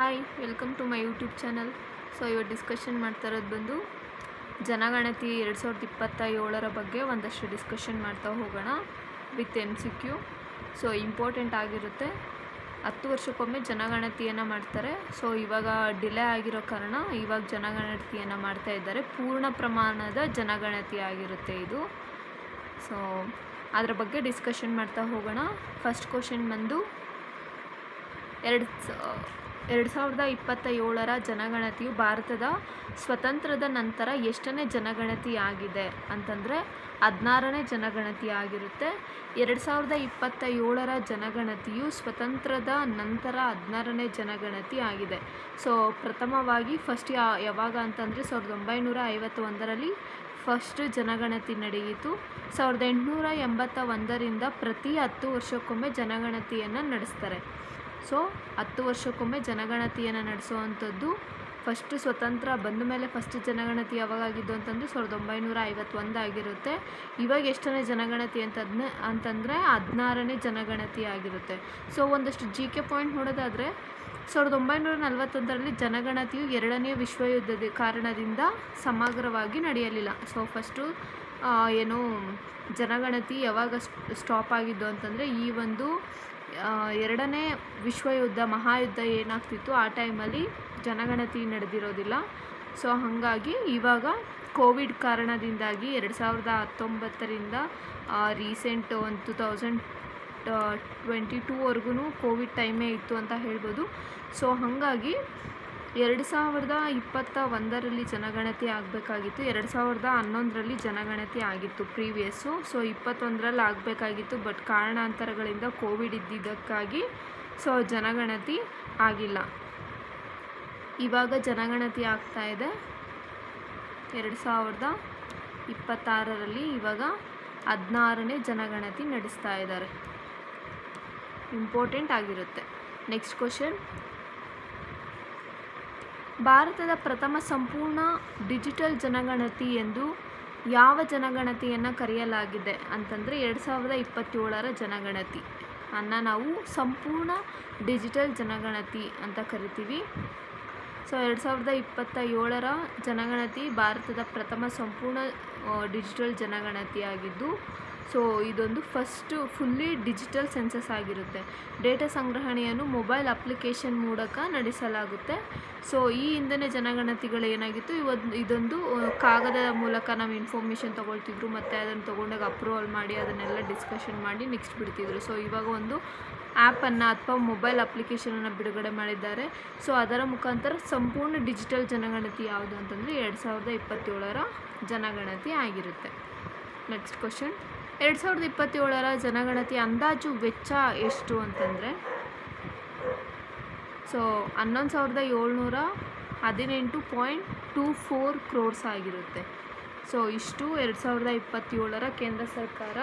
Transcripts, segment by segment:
Hi welcome to my YouTube channel. So ಇವತ್ತು discussion ಮಾಡ್ತಾ ಇರೋದು ಬಂದು ಜನಗಣತಿ 2027 ಬಗ್ಗೆ ಒಂದಷ್ಟು ಡಿಸ್ಕಷನ್ ಮಾಡ್ತಾ ಹೋಗೋಣ ವಿತ್ MCQ. ಸೊ ಇಂಪಾರ್ಟೆಂಟ್ ಆಗಿರುತ್ತೆ. 10 ವರ್ಷಕ್ಕೊಮ್ಮೆ ಜನಗಣತಿಯನ್ನು ಮಾಡ್ತಾರೆ. ಸೊ ಇವಾಗ ಡಿಲೇ ಆಗಿರೋ ಕಾರಣ ಇವಾಗ ಜನಗಣತಿಯನ್ನು ಮಾಡ್ತಾ ಇದ್ದಾರೆ. ಪೂರ್ಣ ಪ್ರಮಾಣದ ಜನಗಣತಿ ಆಗಿರುತ್ತೆ ಇದು. ಸೊ ಅದರ ಬಗ್ಗೆ ಡಿಸ್ಕಷನ್ ಮಾಡ್ತಾ ಹೋಗೋಣ. ಫಸ್ಟ್ ಕ್ವಶನ್ ಬಂದು 2027 ಜನಗಣತಿಯು ಭಾರತದ ಸ್ವತಂತ್ರದ ನಂತರ ಎಷ್ಟನೇ ಜನಗಣತಿ ಆಗಿದೆ ಅಂತಂದರೆ 16ನೇ ಜನಗಣತಿ ಆಗಿರುತ್ತೆ. 2027 ಜನಗಣತಿಯು ಸ್ವತಂತ್ರದ ನಂತರ 16ನೇ ಜನಗಣತಿ ಆಗಿದೆ. ಸೊ ಪ್ರಥಮವಾಗಿ ಫಸ್ಟ್ ಯಾವಾಗ ಅಂತಂದರೆ 1951ರಲ್ಲಿ ಫಸ್ಟ್ ಜನಗಣತಿ ನಡೆಯಿತು. 1881ರಿಂದ ಪ್ರತಿ 10 ವರ್ಷಕ್ಕೊಮ್ಮೆ ಜನಗಣತಿಯನ್ನು ನಡೆಸ್ತಾರೆ. ಸೊ 10 ವರ್ಷಕ್ಕೊಮ್ಮೆ ಜನಗಣತಿಯನ್ನು ನಡೆಸುವಂಥದ್ದು. ಫಸ್ಟ್ ಸ್ವತಂತ್ರ ಬಂದ ಮೇಲೆ ಫಸ್ಟ್ ಜನಗಣತಿ ಯಾವಾಗಾಗಿದ್ದು ಅಂತಂದರೆ 1951 ಆಗಿರುತ್ತೆ. ಇವಾಗ ಎಷ್ಟನೇ ಜನಗಣತಿ ಅಂತಂದರೆ 16ನೇ ಜನಗಣತಿ ಆಗಿರುತ್ತೆ. ಸೊ ಒಂದಷ್ಟು GK ಪಾಯಿಂಟ್ ನೋಡೋದಾದರೆ 1941ರಲ್ಲಿ ಜನಗಣತಿಯು 2ನೇ ವಿಶ್ವಯುದ್ಧದ ಕಾರಣದಿಂದ ಸಮಗ್ರವಾಗಿ ನಡೆಯಲಿಲ್ಲ. ಸೊ ಫಸ್ಟು ಜನಗಣತಿ ಯಾವಾಗ ಸ್ಟಾಪ್ ಆಗಿದ್ದು ಅಂತಂದರೆ ಈ ಒಂದು 2ನೇ ವಿಶ್ವಯುದ್ಧ ಮಹಾಯುದ್ಧ ಏನಾಗ್ತಿತ್ತು ಆ ಟೈಮಲ್ಲಿ ಜನಗಣತಿ ನಡೆದಿರೋದಿಲ್ಲ. ಸೊ ಹಾಗಾಗಿ ಇವಾಗ ಕೋವಿಡ್ ಕಾರಣದಿಂದಾಗಿ 2019ರಿಂದ ರೀಸೆಂಟ್ 2022ವರೆಗೂ ಕೋವಿಡ್ ಟೈಮೇ ಇತ್ತು ಅಂತ ಹೇಳ್ಬೋದು. ಸೊ ಹಾಗಾಗಿ 2021ರಲ್ಲಿ ಜನಗಣತಿ ಆಗಬೇಕಾಗಿತ್ತು. 2011ರಲ್ಲಿ ಜನಗಣತಿ ಆಗಿತ್ತು ಪ್ರೀವಿಯಸ್ಸು. ಸೊ 21ರಲ್ಲಿ ಆಗಬೇಕಾಗಿತ್ತು. ಬಟ್ ಕಾರಣಾಂತರಗಳಿಂದ ಕೋವಿಡ್ ಇದ್ದಿದ್ದಕ್ಕಾಗಿ ಸೊ ಜನಗಣತಿ ಆಗಿಲ್ಲ. ಇವಾಗ ಜನಗಣತಿ ಆಗ್ತಾ ಇದೆ 2026ರಲ್ಲಿ. ಇವಾಗ 16ನೇ ಜನಗಣತಿ ನಡೆಸ್ತಾ ಇದ್ದಾರೆ. ಇಂಪಾರ್ಟೆಂಟ್ ಆಗಿರುತ್ತೆ. ನೆಕ್ಸ್ಟ್ ಕ್ವಶನ್, ಭಾರತದ ಪ್ರಥಮ ಸಂಪೂರ್ಣ ಡಿಜಿಟಲ್ ಜನಗಣತಿ ಎಂದು ಯಾವ ಜನಗಣತಿಯನ್ನು ಕರೆಯಲಾಗಿದೆ ಅಂತಂದರೆ 2027 ಜನಗಣತಿ ಅನ್ನು ನಾವು ಸಂಪೂರ್ಣ ಡಿಜಿಟಲ್ ಜನಗಣತಿ ಅಂತ ಕರಿತೀವಿ. ಸೊ 2027 ಜನಗಣತಿ ಭಾರತದ ಪ್ರಥಮ ಸಂಪೂರ್ಣ ಡಿಜಿಟಲ್ ಜನಗಣತಿ ಆಗಿದ್ದು ಸೊ ಇದೊಂದು ಫಸ್ಟ್ ಫುಲ್ಲಿ ಡಿಜಿಟಲ್ ಸೆನ್ಸಸ್ ಆಗಿರುತ್ತೆ. ಡೇಟಾ ಸಂಗ್ರಹಣೆಯನ್ನು ಮೊಬೈಲ್ ಅಪ್ಲಿಕೇಶನ್ ಮೂಲಕ ನಡೆಸಲಾಗುತ್ತೆ. ಸೊ ಈ ಹಿಂದಿನ ಜನಗಣತಿಗಳು ಏನಾಗಿತ್ತು, ಇದೊಂದು ಕಾಗದದ ಮೂಲಕ ನಾವು ಇನ್ಫಾರ್ಮೇಷನ್ ತೊಗೊಳ್ತಿದ್ರು ಮತ್ತು ಅದನ್ನು ತೊಗೊಂಡಾಗ ಅಪ್ರೂವಲ್ ಮಾಡಿ ಅದನ್ನೆಲ್ಲ ಡಿಸ್ಕಷನ್ ಮಾಡಿ ನೆಕ್ಸ್ಟ್ ಬಿಡ್ತಿದ್ರು. ಸೊ ಇವಾಗ ಒಂದು ಆ್ಯಪನ್ನು ಅಥವಾ ಮೊಬೈಲ್ ಅಪ್ಲಿಕೇಶನನ್ನು ಬಿಡುಗಡೆ ಮಾಡಿದ್ದಾರೆ. ಸೊ ಅದರ ಮುಖಾಂತರ ಸಂಪೂರ್ಣ ಡಿಜಿಟಲ್ ಜನಗಣತಿ ಯಾವುದು ಅಂತಂದರೆ 2027 ಜನಗಣತಿ ಆಗಿರುತ್ತೆ. ನೆಕ್ಸ್ಟ್ ಕ್ವಶನ್, 2027 ಜನಗಣತಿ ಅಂದಾಜು ವೆಚ್ಚ ಎಷ್ಟು ಅಂತಂದರೆ ಸೊ 11,718.24 crores ಆಗಿರುತ್ತೆ. ಸೊ ಇಷ್ಟು 2027 ಕೇಂದ್ರ ಸರ್ಕಾರ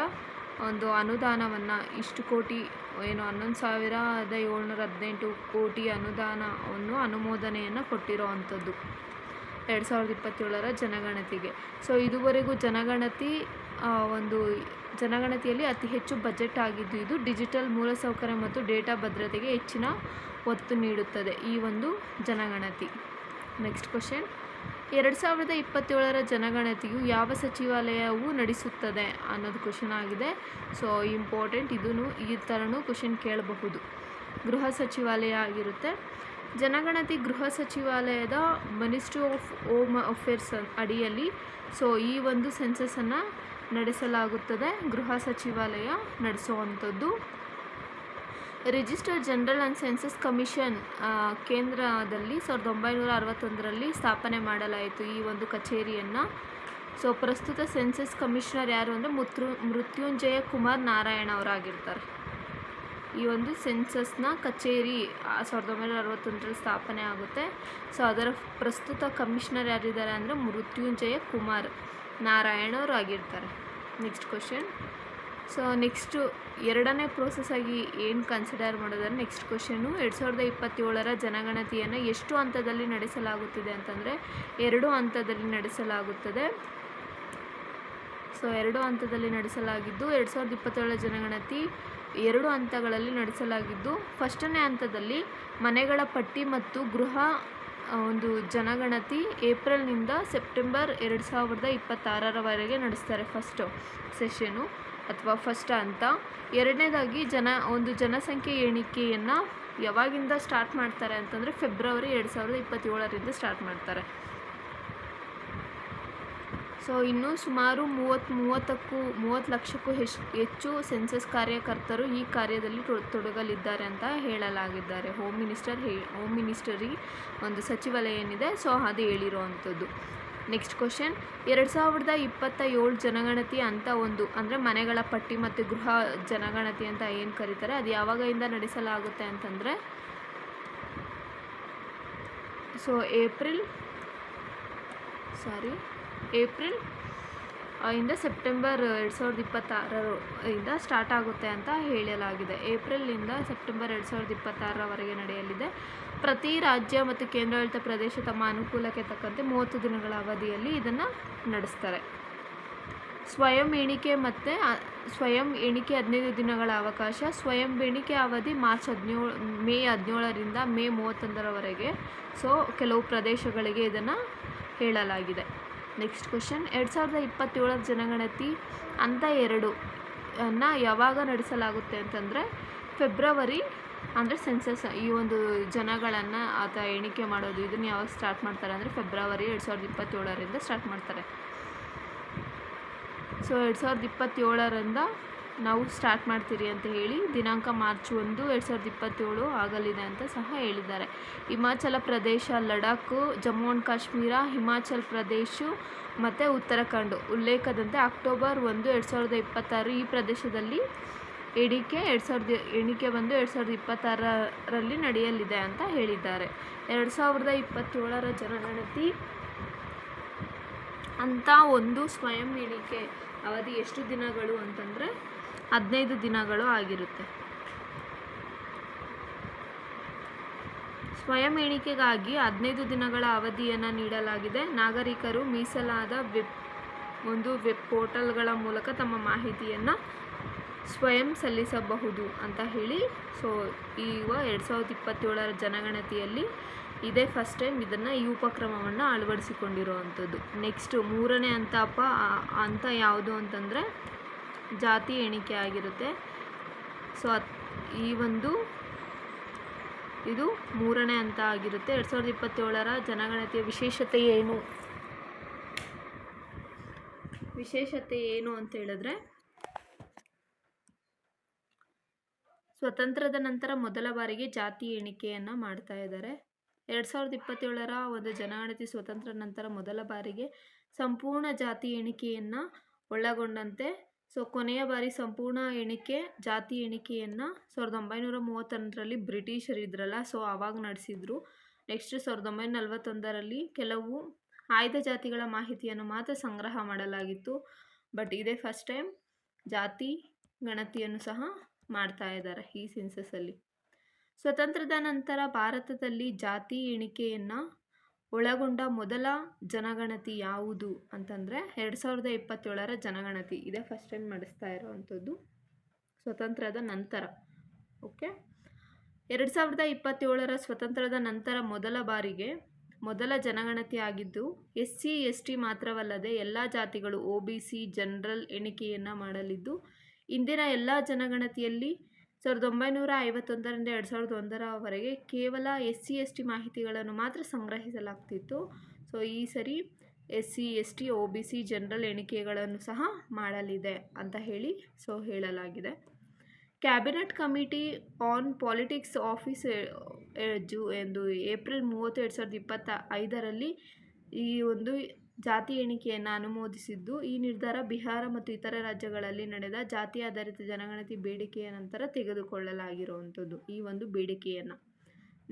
ಒಂದು ಅನುದಾನವನ್ನು ಇಷ್ಟು ಕೋಟಿ 11,718 ಕೋಟಿ ಅನುದಾನವನ್ನು ಅನುಮೋದನೆಯನ್ನು ಕೊಟ್ಟಿರೋ ಅಂಥದ್ದು 2027 ಜನಗಣತಿಗೆ. ಸೊ ಇದುವರೆಗೂ ಜನಗಣತಿಯಲ್ಲಿ ಅತಿ ಹೆಚ್ಚು ಬಜೆಟ್ ಆಗಿದ್ದು ಇದು ಡಿಜಿಟಲ್ ಮೂಲಸೌಕರ್ಯ ಮತ್ತು ಡೇಟಾ ಭದ್ರತೆಗೆ ಹೆಚ್ಚಿನ ಒತ್ತು ನೀಡುತ್ತದೆ ಈ ಒಂದು ಜನಗಣತಿ. ನೆಕ್ಸ್ಟ್ ಕ್ವಶನ್, 2027 ಜನಗಣತಿಯು ಯಾವ ಸಚಿವಾಲಯವು ನಡೆಸುತ್ತದೆ ಅನ್ನೋದು ಕ್ವಶನ್ ಆಗಿದೆ. ಸೊ ಇಂಪಾರ್ಟೆಂಟ್, ಇದನ್ನು ಈ ಥರನೂ ಕ್ವಶನ್ ಕೇಳಬಹುದು. ಗೃಹ ಸಚಿವಾಲಯ ಆಗಿರುತ್ತೆ. ಜನಗಣತಿ ಗೃಹ ಸಚಿವಾಲಯದ ಮಿನಿಸ್ಟ್ರಿ ಆಫ್ ಹೋಮ್ ಅಫೇರ್ಸ್ ಅಡಿಯಲ್ಲಿ ಸೊ ಈ ಒಂದು ಸೆನ್ಸಸನ್ನು ನಡೆಸಲಾಗುತ್ತದೆ. ಗೃಹ ಸಚಿವಾಲಯ ನಡೆಸುವಂಥದ್ದು. Register general and census commission ಕೇಂದ್ರದಲ್ಲಿ 1961ರಲ್ಲಿ ಸ್ಥಾಪನೆ ಮಾಡಲಾಯಿತು ಈ ಒಂದು ಕಚೇರಿಯನ್ನು. ಸೊ ಪ್ರಸ್ತುತ ಸೆನ್ಸಸ್ ಕಮಿಷನರ್ ಯಾರು ಅಂದರೆ ಮೃತ್ಯುಂಜಯ ಕುಮಾರ್ ನಾರಾಯಣ ಅವರಾಗಿರ್ತಾರೆ. ಈ ಒಂದು ಸೆನ್ಸಸ್ನ ಕಚೇರಿ 1961ರಲ್ಲಿ ಸ್ಥಾಪನೆ ಆಗುತ್ತೆ. ಸೊ ಅದರ ಪ್ರಸ್ತುತ ಕಮಿಷನರ್ ಯಾರಿದ್ದಾರೆ ಅಂದರೆ ಮೃತ್ಯುಂಜಯ ಕುಮಾರ್ ನಾರಾಯಣ ಅವರು ಆಗಿರ್ತಾರೆ. ನೆಕ್ಸ್ಟ್ ಕ್ವಶನ್, ಸೊ ನೆಕ್ಸ್ಟು ಎರಡನೇ ಪ್ರೋಸೆಸ್ ಆಗಿ ಏನು ಕನ್ಸಿಡರ್ ಮಾಡೋದಾದ್ರೆ ನೆಕ್ಸ್ಟ್ ಕ್ವಶನು 2027 ಜನಗಣತಿಯನ್ನು ಎಷ್ಟು ಹಂತದಲ್ಲಿ ನಡೆಸಲಾಗುತ್ತಿದೆ ಅಂತಂದರೆ 2 ಹಂತದಲ್ಲಿ ನಡೆಸಲಾಗುತ್ತದೆ. ಸೊ 2 ಹಂತದಲ್ಲಿ ನಡೆಸಲಾಗಿದ್ದು 2027 ಜನಗಣತಿ 2 ಹಂತಗಳಲ್ಲಿ ನಡೆಸಲಾಗಿದ್ದು, ಫಸ್ಟನೇ ಹಂತದಲ್ಲಿ ಮನೆಗಳ ಪಟ್ಟಿ ಮತ್ತು ಗೃಹ ಒಂದು ಜನಗಣತಿ ಏಪ್ರಿಲ್ನಿಂದ ಸೆಪ್ಟೆಂಬರ್ 2026ರವರೆಗೆ ನಡೆಸ್ತಾರೆ. ಫಸ್ಟ್ ಸೆಷನು ಅಥವಾ ಫಸ್ಟ್ ಹಂತ. ಎರಡನೇದಾಗಿ ಜನಸಂಖ್ಯೆ ಎಣಿಕೆಯನ್ನು ಯಾವಾಗಿಂದ ಸ್ಟಾರ್ಟ್ ಮಾಡ್ತಾರೆ ಅಂತಂದರೆ ಫೆಬ್ರವರಿ 2027ರಿಂದ ಸ್ಟಾರ್ಟ್ ಮಾಡ್ತಾರೆ. ಸೊ ಇನ್ನು ಸುಮಾರು 30 ಲಕ್ಷಕ್ಕೂ ಹೆಚ್ಚು ಸೆನ್ಸಸ್ ಕಾರ್ಯಕರ್ತರು ಈ ಕಾರ್ಯದಲ್ಲಿ ತೊಡಗಲಿದ್ದಾರೆ ಅಂತ ಹೇಳಲಾಗಿದ್ದಾರೆ. ಹೋಮ್ ಮಿನಿಸ್ಟರಿ ಒಂದು ಸಚಿವಾಲಯ ಏನಿದೆ, ಸೊ ಅದು ಹೇಳಿರುವಂಥದ್ದು. ನೆಕ್ಸ್ಟ್ ಕ್ವಶನ್, 2027 ಜನಗಣತಿ ಹಂತ 1 ಅಂದರೆ ಮನೆಗಳ ಪಟ್ಟಿ ಮತ್ತು ಗೃಹ ಜನಗಣತಿ ಅಂತ ಏನು ಕರೀತಾರೆ, ಅದು ಯಾವಾಗಿಂದ ನಡೆಸಲಾಗುತ್ತೆ ಅಂತಂದರೆ ಸೊ ಏಪ್ರಿಲ್ ಇಂದ ಸೆಪ್ಟೆಂಬರ್ 2026ರಿಂದ ಸ್ಟಾರ್ಟ್ ಆಗುತ್ತೆ ಅಂತ ಹೇಳಲಾಗಿದೆ. ಏಪ್ರಿಲ್ನಿಂದ ಸೆಪ್ಟೆಂಬರ್ 2026ರವರೆಗೆ ನಡೆಯಲಿದೆ. ಪ್ರತಿ ರಾಜ್ಯ ಮತ್ತು ಕೇಂದ್ರಾಡಳಿತ ಪ್ರದೇಶ ತಮ್ಮ ಅನುಕೂಲಕ್ಕೆ ತಕ್ಕಂತೆ 30 ದಿನಗಳ ಅವಧಿಯಲ್ಲಿ ಇದನ್ನು ನಡೆಸ್ತಾರೆ. ಸ್ವಯಂ ಎಣಿಕೆ 15 ದಿನಗಳ ಅವಕಾಶ. ಸ್ವಯಂ ಎಣಿಕೆ ಅವಧಿ ಮೇ 17ರಿಂದ ಮೇ 31ರವರೆಗೆ. ಸೊ ಕೆಲವು ಪ್ರದೇಶಗಳಿಗೆ ಇದನ್ನು ಹೇಳಲಾಗಿದೆ. ನೆಕ್ಸ್ಟ್ ಕ್ವಶನ್, 2027 ಜನಗಣತಿ ಹಂತ 2 ಅನ್ನು ಯಾವಾಗ ನಡೆಸಲಾಗುತ್ತೆ ಅಂತಂದರೆ ಫೆಬ್ರವರಿ, ಅಂದರೆ ಸೆನ್ಸಸ್ ಈ ಒಂದು ಜನಗಳನ್ನು ಅಥವಾ ಎಣಿಕೆ ಮಾಡೋದು ಇದನ್ನು ಯಾವಾಗ ಸ್ಟಾರ್ಟ್ ಮಾಡ್ತಾರೆ ಅಂದರೆ ಫೆಬ್ರವರಿ 2027ರಿಂದ ಸ್ಟಾರ್ಟ್ ಮಾಡ್ತಾರೆ. ಸೊ 2027ರಿಂದ ನಾವು ಸ್ಟಾರ್ಟ್ ಮಾಡ್ತೀರಿ ಅಂತ ಹೇಳಿ ದಿನಾಂಕ ಮಾರ್ಚ್ 1, 2027 ಆಗಲಿದೆ ಅಂತ ಸಹ ಹೇಳಿದ್ದಾರೆ. ಹಿಮಾಚಲ ಪ್ರದೇಶ, ಲಡಾಖ್, ಜಮ್ಮು ಆ್ಯಂಡ್ ಕಾಶ್ಮೀರ, ಹಿಮಾಚಲ್ ಪ್ರದೇಶ ಮತ್ತು ಉತ್ತರಾಖಂಡ್ ಉಲ್ಲೇಖದಂತೆ ಅಕ್ಟೋಬರ್ 1, 2026 ಈ ಪ್ರದೇಶದಲ್ಲಿ ಎಣಿಕೆ ಬಂದು 2026ರಲ್ಲಿ ನಡೆಯಲಿದೆ ಅಂತ ಹೇಳಿದ್ದಾರೆ. 2027 ಜನಗಣತಿ ಹಂತ 1 ಸ್ವಯಂ ಎಣಿಕೆ ಅವಧಿ ಎಷ್ಟು ದಿನಗಳು ಅಂತಂದರೆ 15 ದಿನಗಳು ಆಗಿರುತ್ತೆ. ಸ್ವಯಂ ಎಣಿಕೆಗಾಗಿ 15 ದಿನಗಳ ಅವಧಿಯನ್ನು ನೀಡಲಾಗಿದೆ. ನಾಗರಿಕರು ಮೀಸಲಾದ ವೆಬ್ ಪೋರ್ಟಲ್ಗಳ ಮೂಲಕ ತಮ್ಮ ಮಾಹಿತಿಯನ್ನು ಸ್ವಯಂ ಸಲ್ಲಿಸಬಹುದು ಅಂತ ಹೇಳಿ. ಸೊ ಈಗ 2027 ಜನಗಣತಿಯಲ್ಲಿ ಇದೇ ಫಸ್ಟ್ ಟೈಮ್ ಇದನ್ನು ಈ ಉಪಕ್ರಮವನ್ನು ಅಳವಡಿಸಿಕೊಂಡಿರುವಂಥದ್ದು. ನೆಕ್ಸ್ಟ್ 3ನೇ ಹಂತ ಯಾವುದು ಅಂತಂದರೆ ಜಾತಿ ಎಣಿಕೆ ಆಗಿರುತ್ತೆ. ಸೊ ಇದು 3ನೇ ಹಂತ ಆಗಿರುತ್ತೆ. 2027 ಜನಗಣತಿಯ ವಿಶೇಷತೆ ಏನು ಅಂತ ಹೇಳಿದ್ರೆ, ಸ್ವತಂತ್ರದ ನಂತರ ಮೊದಲ ಬಾರಿಗೆ ಜಾತಿ ಎಣಿಕೆಯನ್ನು ಮಾಡ್ತಾ ಇದ್ದಾರೆ. 2027 ಒಂದು ಜನಗಣತಿ ಸ್ವತಂತ್ರ ನಂತರ ಮೊದಲ ಬಾರಿಗೆ ಸಂಪೂರ್ಣ ಜಾತಿ ಎಣಿಕೆಯನ್ನು ಒಳಗೊಂಡಂತೆ, ಸೊ ಕೊನೆಯ ಬಾರಿ ಸಂಪೂರ್ಣ ಜಾತಿ ಎಣಿಕೆಯನ್ನು 1931ರಲ್ಲಿ ಬ್ರಿಟಿಷರು ಇದ್ರಲ್ಲ, ಸೊ ಆವಾಗ ನಡೆಸಿದ್ರು. ನೆಕ್ಸ್ಟ್ 1941ರಲ್ಲಿ ಕೆಲವು ಆಯ್ದ ಜಾತಿಗಳ ಮಾಹಿತಿಯನ್ನು ಮಾತ್ರ ಸಂಗ್ರಹ ಮಾಡಲಾಗಿತ್ತು. ಬಟ್ ಇದೇ ಫಸ್ಟ್ ಟೈಮ್ ಜಾತಿ ಗಣತಿಯನ್ನು ಸಹ ಮಾಡ್ತಾ ಇದ್ದಾರೆ ಈ ಸೆನ್ಸಸ್ಸಲ್ಲಿ. ಸ್ವತಂತ್ರದ ನಂತರ ಭಾರತದಲ್ಲಿ ಜಾತಿ ಎಣಿಕೆಯನ್ನು ಒಳಗೊಂಡ ಮೊದಲ ಜನಗಣತಿ ಯಾವುದು ಅಂತಂದರೆ 2027 ಜನಗಣತಿ. ಇದೇ ಫಸ್ಟ್ ಟೈಮ್ ನಡೆಸ್ತಾ ಇರೋವಂಥದ್ದು ಸ್ವತಂತ್ರದ ನಂತರ. ಓಕೆ, 2027 ಸ್ವತಂತ್ರದ ನಂತರ ಮೊದಲ ಜನಗಣತಿ ಆಗಿದ್ದು SC ST ಮಾತ್ರವಲ್ಲದೆ ಎಲ್ಲ ಜಾತಿಗಳು OBC ಜನರಲ್ ಎಣಿಕೆಯನ್ನು ಮಾಡಲಿದ್ದು, ಇಂದಿನ ಎಲ್ಲ ಜನಗಣತಿಯಲ್ಲಿ 1951ರಿಂದ 2001ರವರೆಗೆ ಕೇವಲ SC ST ಮಾಹಿತಿಗಳನ್ನು ಮಾತ್ರ ಸಂಗ್ರಹಿಸಲಾಗ್ತಿತ್ತು. ಸೊ ಈ ಸರಿ SC ST OBC ಜನರಲ್ ಎಣಿಕೆಗಳನ್ನು ಸಹ ಮಾಡಲಿದೆ ಅಂತ ಹೇಳಲಾಗಿದೆ. Cabinet committee on politics office ಎಂದು ಏಪ್ರಿಲ್ 30, 2025ರಲ್ಲಿ ಈ ಒಂದು ಜಾತಿ ಎಣಿಕೆಯನ್ನು ಅನುಮೋದಿಸಿದ್ದು, ಈ ನಿರ್ಧಾರ ಬಿಹಾರ ಮತ್ತು ಇತರೆ ರಾಜ್ಯಗಳಲ್ಲಿ ನಡೆದ ಜಾತಿ ಆಧಾರಿತ ಜನಗಣತಿ ಬೇಡಿಕೆಯ ನಂತರ ತೆಗೆದುಕೊಳ್ಳಲಾಗಿರುವಂಥದ್ದು ಈ ಒಂದು ಬೇಡಿಕೆಯನ್ನು.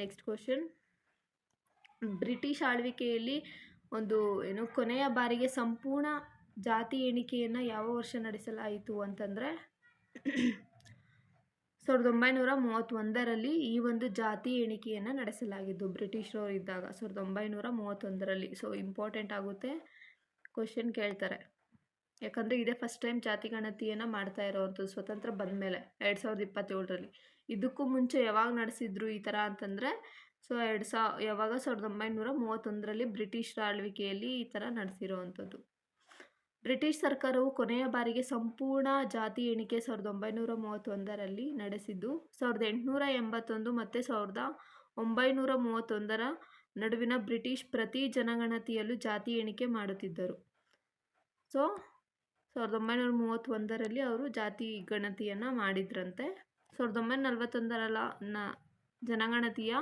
ನೆಕ್ಸ್ಟ್ ಕ್ವಶನ್, ಬ್ರಿಟಿಷ್ ಆಳ್ವಿಕೆಯಲ್ಲಿ ಕೊನೆಯ ಬಾರಿಗೆ ಸಂಪೂರ್ಣ ಜಾತಿ ಎಣಿಕೆಯನ್ನು ಯಾವ ವರ್ಷ ನಡೆಸಲಾಯಿತು ಅಂತಂದರೆ 1931ರಲ್ಲಿ ಈ ಒಂದು ಜಾತಿ ಎಣಿಕೆಯನ್ನು ನಡೆಸಲಾಗಿದ್ದು, ಬ್ರಿಟಿಷರು ಇದ್ದಾಗ 1931ರಲ್ಲಿ. ಸೊ ಇಂಪಾರ್ಟೆಂಟ್ ಆಗುತ್ತೆ, ಕ್ವಶನ್ ಕೇಳ್ತಾರೆ. ಯಾಕಂದರೆ ಇದೇ ಫಸ್ಟ್ ಟೈಮ್ ಜಾತಿ ಗಣತಿಯನ್ನು ಮಾಡ್ತಾ ಇರೋವಂಥದ್ದು ಸ್ವತಂತ್ರ ಬಂದಮೇಲೆ 2027ರಲ್ಲಿ. ಇದಕ್ಕೂ ಮುಂಚೆ ಯಾವಾಗ ನಡೆಸಿದ್ರು ಈ ಥರ ಅಂತಂದರೆ ಯಾವಾಗ 1931ರಲ್ಲಿ ಬ್ರಿಟಿಷರ ಆಳ್ವಿಕೆಯಲ್ಲಿ ಈ ಥರ ನಡೆಸಿರೋವಂಥದ್ದು. ಬ್ರಿಟಿಷ್ ಸರ್ಕಾರವು ಕೊನೆಯ ಬಾರಿಗೆ ಸಂಪೂರ್ಣ ಜಾತಿ ಎಣಿಕೆ 1931ರಲ್ಲಿ ನಡೆಸಿದ್ದು 1881 ಮತ್ತು 1931ರ ನಡುವಿನ ಬ್ರಿಟಿಷ್ ಪ್ರತಿ ಜನಗಣತಿಯಲ್ಲೂ ಜಾತಿ ಎಣಿಕೆ ಮಾಡುತ್ತಿದ್ದರು. ಸೊ 1931ರಲ್ಲಿ ಅವರು ಜಾತಿ ಗಣತಿಯನ್ನು ಮಾಡಿದ್ರಂತೆ. 1941ರ ಜನಗಣತಿಯ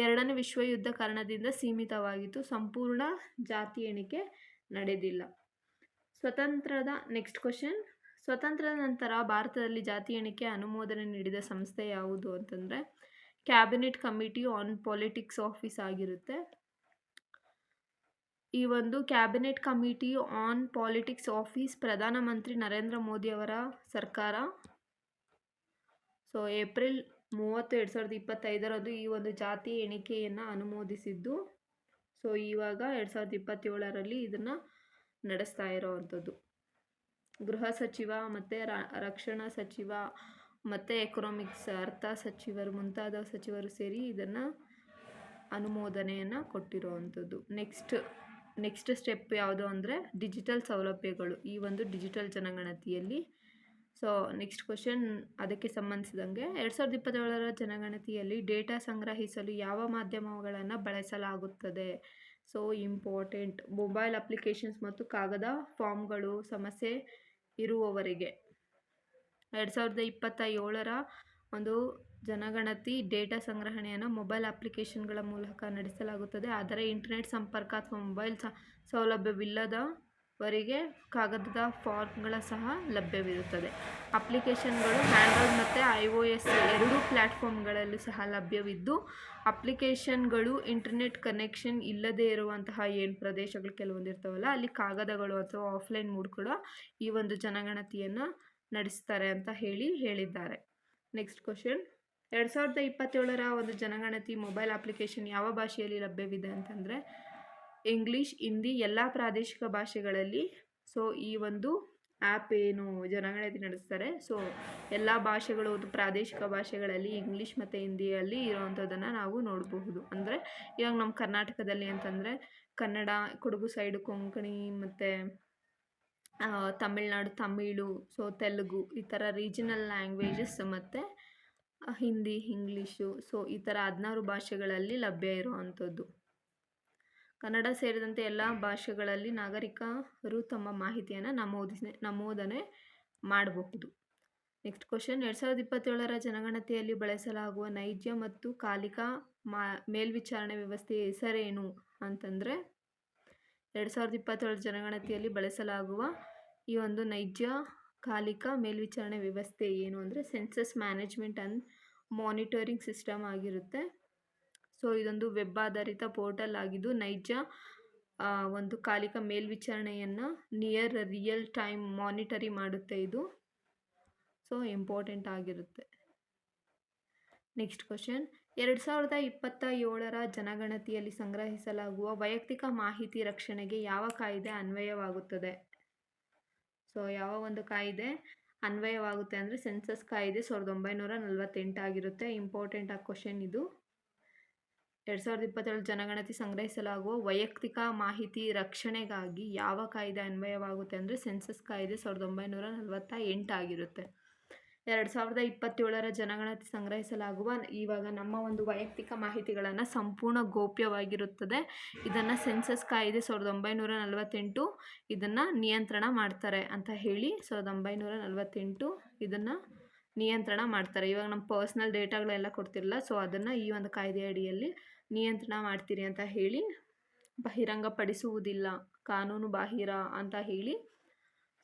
ಎರಡನೇ ವಿಶ್ವಯುದ್ಧ ಕಾರಣದಿಂದ ಸೀಮಿತವಾಗಿತ್ತು. ಸಂಪೂರ್ಣ ಜಾತಿ ಎಣಿಕೆ ನಡೆದಿಲ್ಲ. ನೆಕ್ಸ್ಟ್ ಕ್ವಶನ್, ಸ್ವತಂತ್ರದ ನಂತರ ಭಾರತದಲ್ಲಿ ಜಾತಿ ಎಣಿಕೆ ಅನುಮೋದನೆ ನೀಡಿದ ಸಂಸ್ಥೆ ಯಾವುದು ಅಂತಂದರೆ cabinet committee on politics office ಆಗಿರುತ್ತೆ. ಈ ಒಂದು cabinet committee on politics office ಪ್ರಧಾನಮಂತ್ರಿ ನರೇಂದ್ರ ಮೋದಿ ಅವರ ಸರ್ಕಾರ ಏಪ್ರಿಲ್ 30, 2025ರಂದು ಈ ಒಂದು ಜಾತಿ ಎಣಿಕೆಯನ್ನು ಅನುಮೋದಿಸಿದ್ದು. ಇವಾಗ 2027ರಲ್ಲಿ ಇದನ್ನು ನಡೆಸ್ತಾ ಇರೋವಂಥದ್ದು. ಗೃಹ ಸಚಿವ ಮತ್ತು ರಕ್ಷಣಾ ಸಚಿವ ಮತ್ತು ಎಕನಾಮಿಕ್ಸ್ ಅರ್ಥ ಸಚಿವರು ಮುಂತಾದ ಸಚಿವರು ಸೇರಿ ಇದನ್ನು ಅನುಮೋದನೆಯನ್ನು ಕೊಟ್ಟಿರುವಂಥದ್ದು. ನೆಕ್ಸ್ಟ್ ಸ್ಟೆಪ್ ಯಾವುದು ಅಂದರೆ ಡಿಜಿಟಲ್ ಸೌಲಭ್ಯಗಳು ಈ ಒಂದು ಡಿಜಿಟಲ್ ಜನಗಣತಿಯಲ್ಲಿ. ನೆಕ್ಸ್ಟ್ ಕ್ವಶನ್ ಅದಕ್ಕೆ ಸಂಬಂಧಿಸಿದಂಗೆ 2027ರ ಜನಗಣತಿಯಲ್ಲಿ ಡೇಟಾ ಸಂಗ್ರಹಿಸಲು ಯಾವ ಮಾಧ್ಯಮಗಳನ್ನು ಬಳಸಲಾಗುತ್ತದೆ? ಇಂಪಾರ್ಟೆಂಟ್ ಮೊಬೈಲ್ ಅಪ್ಲಿಕೇಶನ್ಸ್ ಮತ್ತು ಕಾಗದ ಫಾರ್ಮ್ಗಳು ಸಮಸ್ಯೆ ಇರುವವರಿಗೆ 2027ರ ಒಂದು ಜನಗಣತಿ ಡೇಟಾ ಸಂಗ್ರಹಣೆಯನ್ನು ಮೊಬೈಲ್ ಅಪ್ಲಿಕೇಶನ್ಗಳ ಮೂಲಕ ನಡೆಸಲಾಗುತ್ತದೆ. ಆದರೆ ಇಂಟರ್ನೆಟ್ ಸಂಪರ್ಕ ಅಥವಾ ಮೊಬೈಲ್ ಸೌಲಭ್ಯವಿಲ್ಲದವರಿಗೆ ಕಾಗದದ ಫಾರ್ಮ್ಗಳ ಸಹ ಲಭ್ಯವಿರುತ್ತದೆ. ಅಪ್ಲಿಕೇಶನ್ಗಳು ಆಂಡ್ರಾಯ್ಡ್ ಮತ್ತು iOS ಎರಡೂ ಪ್ಲ್ಯಾಟ್ಫಾರ್ಮ್ಗಳಲ್ಲೂ ಸಹ ಲಭ್ಯವಿದ್ದು, ಅಪ್ಲಿಕೇಶನ್ಗಳು ಇಂಟರ್ನೆಟ್ ಕನೆಕ್ಷನ್ ಇಲ್ಲದೇ ಇರುವಂತಹ ಏನು ಪ್ರದೇಶಗಳು ಕೆಲವೊಂದು ಇರ್ತಾವಲ್ಲ ಅಲ್ಲಿ ಕಾಗದಗಳು ಅಥವಾ ಆಫ್ಲೈನ್ ಮೋಡ್ ಕೂಡ ಈ ಒಂದು ಜನಗಣತಿಯನ್ನು ನಡೆಸ್ತಾರೆ ಅಂತ ಹೇಳಿದ್ದಾರೆ. ನೆಕ್ಸ್ಟ್ ಕ್ವಶನ್, 2027ರ ಒಂದು ಜನಗಣತಿ ಮೊಬೈಲ್ ಅಪ್ಲಿಕೇಶನ್ ಯಾವ ಭಾಷೆಯಲ್ಲಿ ಲಭ್ಯವಿದೆ ಅಂತಂದರೆ ಇಂಗ್ಲೀಷ್, ಹಿಂದಿ ಎಲ್ಲ ಪ್ರಾದೇಶಿಕ ಭಾಷೆಗಳಲ್ಲಿ. ಈ ಒಂದು ಆ್ಯಪ್ ಏನು ಜನಗಣತಿ ನಡೆಸ್ತಾರೆ ಎಲ್ಲ ಭಾಷೆಗಳು ಪ್ರಾದೇಶಿಕ ಭಾಷೆಗಳಲ್ಲಿ ಇಂಗ್ಲೀಷ್ ಮತ್ತು ಹಿಂದಿಯಲ್ಲಿ ಇರೋವಂಥದ್ದನ್ನು ನಾವು ನೋಡಬಹುದು. ಅಂದರೆ ಇವಾಗ ನಮ್ಮ ಕರ್ನಾಟಕದಲ್ಲಿ ಅಂತಂದರೆ ಕನ್ನಡ, ಕೊಡಗು ಸೈಡು ಕೊಂಕಣಿ ಮತ್ತು ತಮಿಳ್ನಾಡು ತಮಿಳು, ತೆಲುಗು ಈ ಥರ ರೀಜನಲ್ ಲ್ಯಾಂಗ್ವೇಜಸ್ ಮತ್ತು ಹಿಂದಿ, ಇಂಗ್ಲೀಷು ಈ ಥರ 16 ಭಾಷೆಗಳಲ್ಲಿ ಲಭ್ಯ ಇರುವಂಥದ್ದು. ಕನ್ನಡ ಸೇರಿದಂತೆ ಎಲ್ಲ ಭಾಷೆಗಳಲ್ಲಿ ನಾಗರಿಕರು ತಮ್ಮ ಮಾಹಿತಿಯನ್ನು ನಮೂದನೆ ಮಾಡಬಹುದು. ನೆಕ್ಸ್ಟ್ ಕ್ವಶನ್, 2027ರ ಜನಗಣತಿಯಲ್ಲಿ ಬಳಸಲಾಗುವ ನೈಜ ಮತ್ತು ಕಾಲಿಕ ಮೇಲ್ವಿಚಾರಣೆ ವ್ಯವಸ್ಥೆಯ ಹೆಸರೇನು ಅಂತಂದರೆ 2027ರ ಜನಗಣತಿಯಲ್ಲಿ ಬಳಸಲಾಗುವ ಈ ಒಂದು ನೈಜ ಕಾಲಿಕ ಮೇಲ್ವಿಚಾರಣೆ ವ್ಯವಸ್ಥೆ ಏನು ಅಂದರೆ census management and monitoring system ಆಗಿರುತ್ತೆ. ಇದೊಂದು ವೆಬ್ ಆಧಾರಿತ ಪೋರ್ಟಲ್ ಆಗಿದ್ದು ನೈಜ ಒಂದು ಕಾಲಿಕ ಮೇಲ್ವಿಚಾರಣೆಯನ್ನು ನಿಯರ್ ರಿಯಲ್ ಟೈಮ್ ಮಾನಿಟರಿ ಮಾಡುತ್ತೆ. ಇದು ಇಂಪಾರ್ಟೆಂಟ್ ಆಗಿರುತ್ತೆ. ನೆಕ್ಸ್ಟ್ ಕ್ವಶನ್, 2027ರ ಜನಗಣತಿಯಲ್ಲಿ ಸಂಗ್ರಹಿಸಲಾಗುವ ವೈಯಕ್ತಿಕ ಮಾಹಿತಿ ರಕ್ಷಣೆಗೆ ಯಾವ ಕಾಯ್ದೆ ಅನ್ವಯವಾಗುತ್ತದೆ? ಯಾವ ಒಂದು ಕಾಯ್ದೆ ಅನ್ವಯವಾಗುತ್ತೆ ಅಂದರೆ ಸೆನ್ಸಸ್ ಕಾಯ್ದೆ 1948 ಆಗಿರುತ್ತೆ. ಇಂಪಾರ್ಟೆಂಟ್ ಕ್ವಶನ್ ಇದು. 2027 ಜನಗಣತಿ ಸಂಗ್ರಹಿಸಲಾಗುವ ವೈಯಕ್ತಿಕ ಮಾಹಿತಿ ರಕ್ಷಣೆಗಾಗಿ ಯಾವ ಕಾಯ್ದೆ ಅನ್ವಯವಾಗುತ್ತೆ ಅಂದರೆ ಸೆನ್ಸಸ್ ಕಾಯ್ದೆ 1948 ಆಗಿರುತ್ತೆ. 2027ರ ಜನಗಣತಿ ಸಂಗ್ರಹಿಸಲಾಗುವ ಇವಾಗ ನಮ್ಮ ಒಂದು ವೈಯಕ್ತಿಕ ಮಾಹಿತಿಗಳನ್ನು ಸಂಪೂರ್ಣ ಗೌಪ್ಯವಾಗಿರುತ್ತದೆ. ಇದನ್ನು ಸೆನ್ಸಸ್ ಕಾಯ್ದೆ 1948 ಇದನ್ನು ನಿಯಂತ್ರಣ ಮಾಡ್ತಾರೆ ಅಂತ ಹೇಳಿ 1948 ಇದನ್ನು ನಿಯಂತ್ರಣ ಮಾಡ್ತಾರೆ. ಇವಾಗ ನಮ್ಮ ಪರ್ಸ್ನಲ್ ಡೇಟಾಗಳೆಲ್ಲ ಕೊಡ್ತಿರಲ್ಲ ಅದನ್ನು ಈ ಒಂದು ಕಾಯ್ದೆ ಅಡಿಯಲ್ಲಿ ನಿಯಂತ್ರಣ ಮಾಡ್ತೀರಿ ಅಂತ ಹೇಳಿ ಬಹಿರಂಗಪಡಿಸುವುದಿಲ್ಲ, ಕಾನೂನು ಬಾಹಿರ ಅಂತ ಹೇಳಿ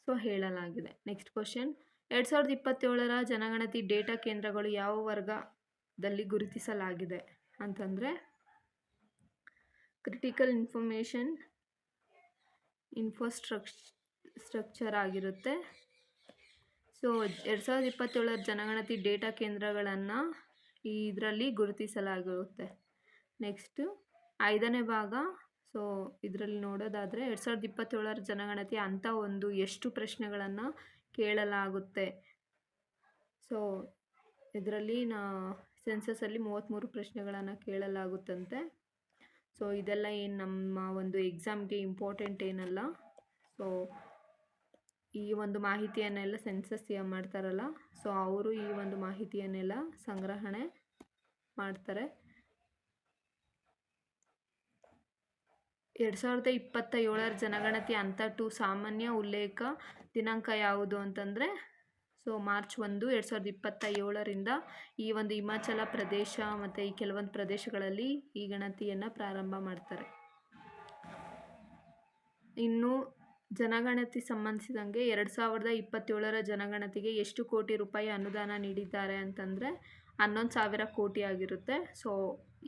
ಹೇಳಲಾಗಿದೆ. ನೆಕ್ಸ್ಟ್ ಕ್ವಶನ್, 2027ರ ಜನಗಣತಿ ಡೇಟಾ ಕೇಂದ್ರಗಳು ಯಾವ ವರ್ಗದಲ್ಲಿ ಗುರುತಿಸಲಾಗಿದೆ ಅಂತಂದರೆ ಕ್ರಿಟಿಕಲ್ ಇನ್ಫಾರ್ಮೇಷನ್ ಇನ್ಫ್ರಾಸ್ಟ್ರಕ್ಚರ್ ಆಗಿರುತ್ತೆ. 2027ರ ಜನಗಣತಿ ಡೇಟಾ ಕೇಂದ್ರಗಳನ್ನು ಇದರಲ್ಲಿ ಗುರುತಿಸಲಾಗಿರುತ್ತೆ. ನೆಕ್ಸ್ಟ್ 5ನೇ ಭಾಗ ಸೊ ಇದರಲ್ಲಿ ನೋಡೋದಾದರೆ 2027 ಜನಗಣತಿ ಅಂತ ಒಂದು ಎಷ್ಟು ಪ್ರಶ್ನೆಗಳನ್ನು ಕೇಳಲಾಗುತ್ತೆ. ಸೊ ಇದರಲ್ಲಿ ಸೆನ್ಸಸ್ಸಲ್ಲಿ 33 ಪ್ರಶ್ನೆಗಳನ್ನು ಕೇಳಲಾಗುತ್ತಂತೆ. ಸೊ ಇದೆಲ್ಲ ಏನು ನಮ್ಮ ಒಂದು ಎಕ್ಸಾಮ್ಗೆ ಇಂಪಾರ್ಟೆಂಟ್ ಏನಲ್ಲ. ಸೊ ಈ ಒಂದು ಮಾಹಿತಿಯನ್ನೆಲ್ಲ ಸೆನ್ಸಸ್ ಮಾಡ್ತಾರಲ್ಲ, ಸೊ ಅವರು ಈ ಒಂದು ಮಾಹಿತಿಯನ್ನೆಲ್ಲ ಸಂಗ್ರಹಣೆ ಮಾಡ್ತಾರೆ. 2027 ಜನಗಣತಿ ಹಂತ 2 ಸಾಮಾನ್ಯ ಉಲ್ಲೇಖ ದಿನಾಂಕ ಯಾವುದು ಅಂತಂದರೆ ಸೊ ಮಾರ್ಚ್ 1, 2027ರಿಂದ ಈ ಒಂದು ಹಿಮಾಚಲ ಪ್ರದೇಶ ಮತ್ತು ಈ ಕೆಲವೊಂದು ಪ್ರದೇಶಗಳಲ್ಲಿ ಈ ಗಣತಿಯನ್ನು ಪ್ರಾರಂಭ ಮಾಡ್ತಾರೆ. ಇನ್ನು ಜನಗಣತಿ ಸಂಬಂಧಿಸಿದಂಗೆ 2027 ಜನಗಣತಿಗೆ ಎಷ್ಟು ಕೋಟಿ ರೂಪಾಯಿ ಅನುದಾನ ನೀಡಿದ್ದಾರೆ ಅಂತಂದರೆ 11,000 ಕೋಟಿ ಆಗಿರುತ್ತೆ. ಸೊ